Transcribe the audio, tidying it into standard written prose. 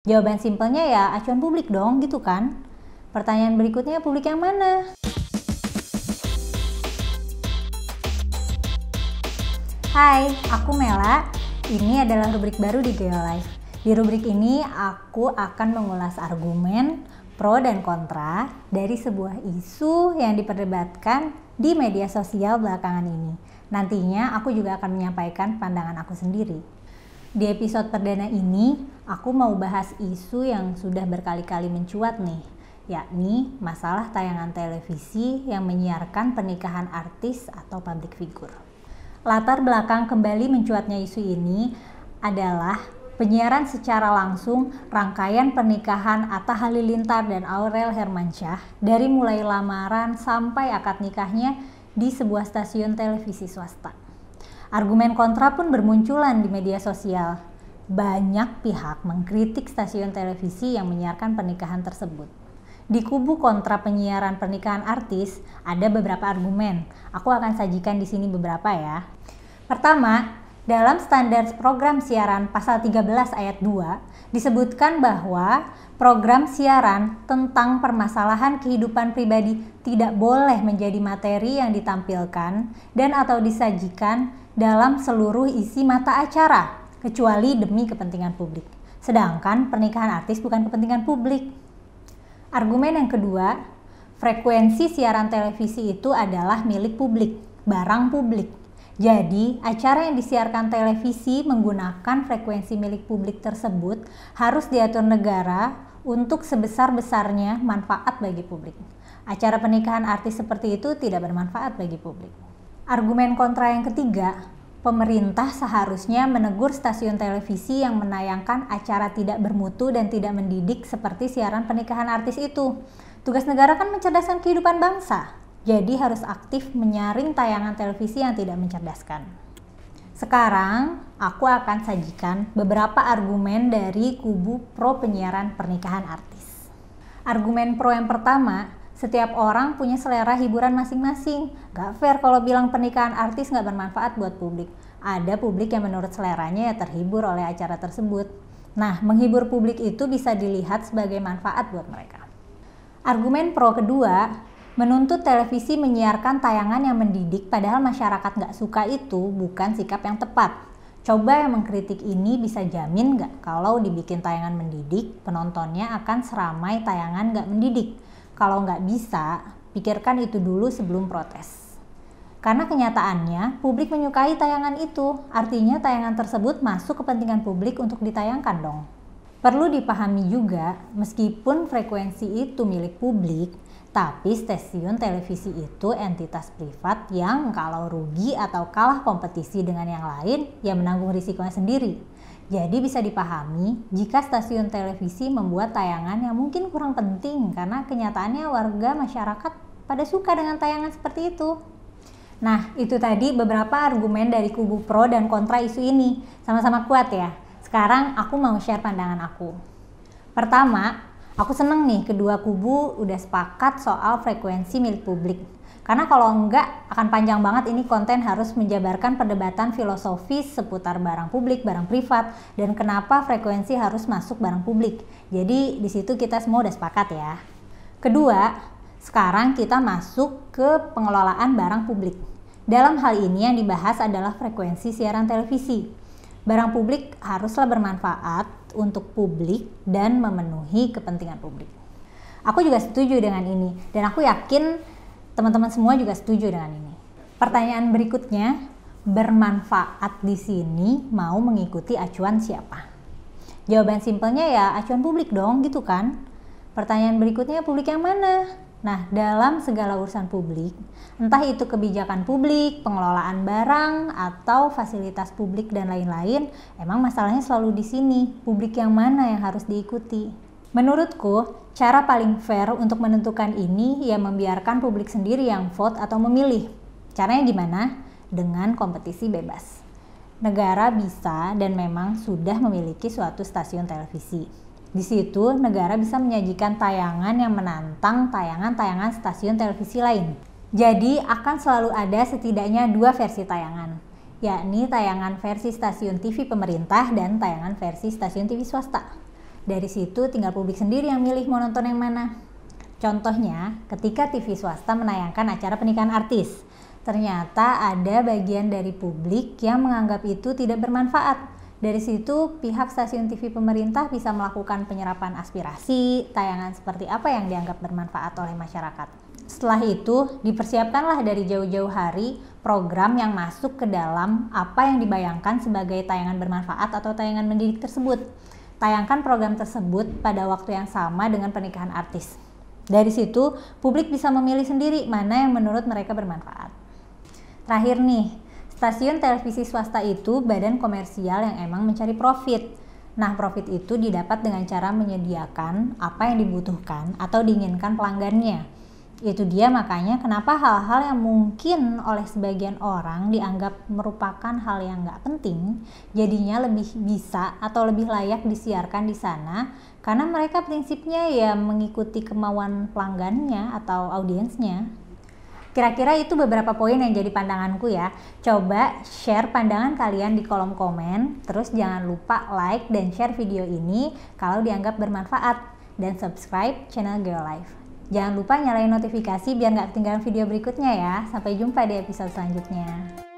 Jawaban simpelnya ya acuan publik dong, gitu kan? Pertanyaan berikutnya, publik yang mana? Hai, aku Mela. Ini adalah rubrik baru di Geolife. Di rubrik ini aku akan mengulas argumen, pro dan kontra dari sebuah isu yang diperdebatkan di media sosial belakangan ini. Nantinya aku juga akan menyampaikan pandangan aku sendiri. Di episode perdana ini, aku mau bahas isu yang sudah berkali-kali mencuat nih, yakni masalah tayangan televisi yang menyiarkan pernikahan artis atau public figure. Latar belakang kembali mencuatnya isu ini adalah penyiaran secara langsung rangkaian pernikahan Atta Halilintar dan Aurel Hermansyah dari mulai lamaran sampai akad nikahnya di sebuah stasiun televisi swasta. Argumen kontra pun bermunculan di media sosial. Banyak pihak mengkritik stasiun televisi yang menyiarkan pernikahan tersebut. Di kubu kontra penyiaran pernikahan artis, ada beberapa argumen. Aku akan sajikan di sini beberapa ya. Pertama, dalam standar program siaran pasal 13 ayat 2 disebutkan bahwa program siaran tentang permasalahan kehidupan pribadi tidak boleh menjadi materi yang ditampilkan dan atau disajikan dalam seluruh isi mata acara, kecuali demi kepentingan publik. Sedangkan pernikahan artis bukan kepentingan publik. Argumen yang kedua, frekuensi siaran televisi itu adalah milik publik, barang publik. Jadi, acara yang disiarkan televisi menggunakan frekuensi milik publik tersebut harus diatur negara untuk sebesar-besarnya manfaat bagi publik. Acara pernikahan artis seperti itu tidak bermanfaat bagi publik. Argumen kontra yang ketiga, pemerintah seharusnya menegur stasiun televisi yang menayangkan acara tidak bermutu dan tidak mendidik seperti siaran pernikahan artis itu. Tugas negara kan mencerdaskan kehidupan bangsa, jadi harus aktif menyaring tayangan televisi yang tidak mencerdaskan. Sekarang, aku akan sajikan beberapa argumen dari kubu pro penyiaran pernikahan artis. Argumen pro yang pertama, setiap orang punya selera hiburan masing-masing. Gak fair kalau bilang pernikahan artis gak bermanfaat buat publik. Ada publik yang menurut seleranya ya terhibur oleh acara tersebut. Nah, menghibur publik itu bisa dilihat sebagai manfaat buat mereka. Argumen pro kedua, menuntut televisi menyiarkan tayangan yang mendidik padahal masyarakat gak suka itu bukan sikap yang tepat. Coba yang mengkritik ini bisa jamin gak kalau dibikin tayangan mendidik, penontonnya akan seramai tayangan gak mendidik? Kalau nggak bisa, pikirkan itu dulu sebelum protes. Karena kenyataannya, publik menyukai tayangan itu, artinya tayangan tersebut masuk kepentingan publik untuk ditayangkan dong. Perlu dipahami juga, meskipun frekuensi itu milik publik, tapi stasiun televisi itu entitas privat yang kalau rugi atau kalah kompetisi dengan yang lain, ya menanggung risikonya sendiri. Jadi bisa dipahami jika stasiun televisi membuat tayangan yang mungkin kurang penting karena kenyataannya warga masyarakat pada suka dengan tayangan seperti itu. Nah, itu tadi beberapa argumen dari kubu pro dan kontra isu ini. Sama-sama kuat ya. Sekarang aku mau share pandangan aku. Pertama, aku seneng nih kedua kubu udah sepakat soal frekuensi milik publik. Karena kalau enggak akan panjang banget ini konten harus menjabarkan perdebatan filosofis seputar barang publik, barang privat, dan kenapa frekuensi harus masuk barang publik. Jadi di situ kita semua udah sepakat ya. Kedua, sekarang kita masuk ke pengelolaan barang publik. Dalam hal ini yang dibahas adalah frekuensi siaran televisi. Barang publik haruslah bermanfaat untuk publik dan memenuhi kepentingan publik. Aku juga setuju dengan ini dan aku yakin teman-teman semua juga setuju dengan ini. Pertanyaan berikutnya, bermanfaat di sini mau mengikuti acuan siapa? Jawaban simpelnya ya acuan publik dong, gitu kan? Pertanyaan berikutnya, publik yang mana? Nah, dalam segala urusan publik, entah itu kebijakan publik, pengelolaan barang, atau fasilitas publik dan lain-lain, emang masalahnya selalu di sini, publik yang mana yang harus diikuti. Menurutku, cara paling fair untuk menentukan ini ya membiarkan publik sendiri yang vote atau memilih. Caranya gimana? Dengan kompetisi bebas. Negara bisa dan memang sudah memiliki suatu stasiun televisi. Di situ, negara bisa menyajikan tayangan yang menantang tayangan-tayangan stasiun televisi lain. Jadi, akan selalu ada setidaknya dua versi tayangan, yakni tayangan versi stasiun TV pemerintah dan tayangan versi stasiun TV swasta. Dari situ tinggal publik sendiri yang milih mau nonton yang mana. Contohnya, ketika TV swasta menayangkan acara pernikahan artis, ternyata ada bagian dari publik yang menganggap itu tidak bermanfaat. Dari situ, pihak stasiun TV pemerintah bisa melakukan penyerapan aspirasi, tayangan seperti apa yang dianggap bermanfaat oleh masyarakat. Setelah itu, dipersiapkanlah dari jauh-jauh hari program yang masuk ke dalam apa yang dibayangkan sebagai tayangan bermanfaat atau tayangan mendidik tersebut. Tayangkan program tersebut pada waktu yang sama dengan pernikahan artis. Dari situ, publik bisa memilih sendiri mana yang menurut mereka bermanfaat. Terakhir nih, stasiun televisi swasta itu badan komersial yang emang mencari profit. Nah, profit itu didapat dengan cara menyediakan apa yang dibutuhkan atau diinginkan pelanggannya. Itu dia makanya kenapa hal-hal yang mungkin oleh sebagian orang dianggap merupakan hal yang nggak penting, jadinya lebih bisa atau lebih layak disiarkan di sana, karena mereka prinsipnya ya mengikuti kemauan pelanggannya atau audiensnya. Kira-kira itu beberapa poin yang jadi pandanganku ya. Coba share pandangan kalian di kolom komen, terus jangan lupa like dan share video ini kalau dianggap bermanfaat, dan subscribe channel Geolife. Jangan lupa nyalain notifikasi biar nggak ketinggalan video berikutnya ya. Sampai jumpa di episode selanjutnya.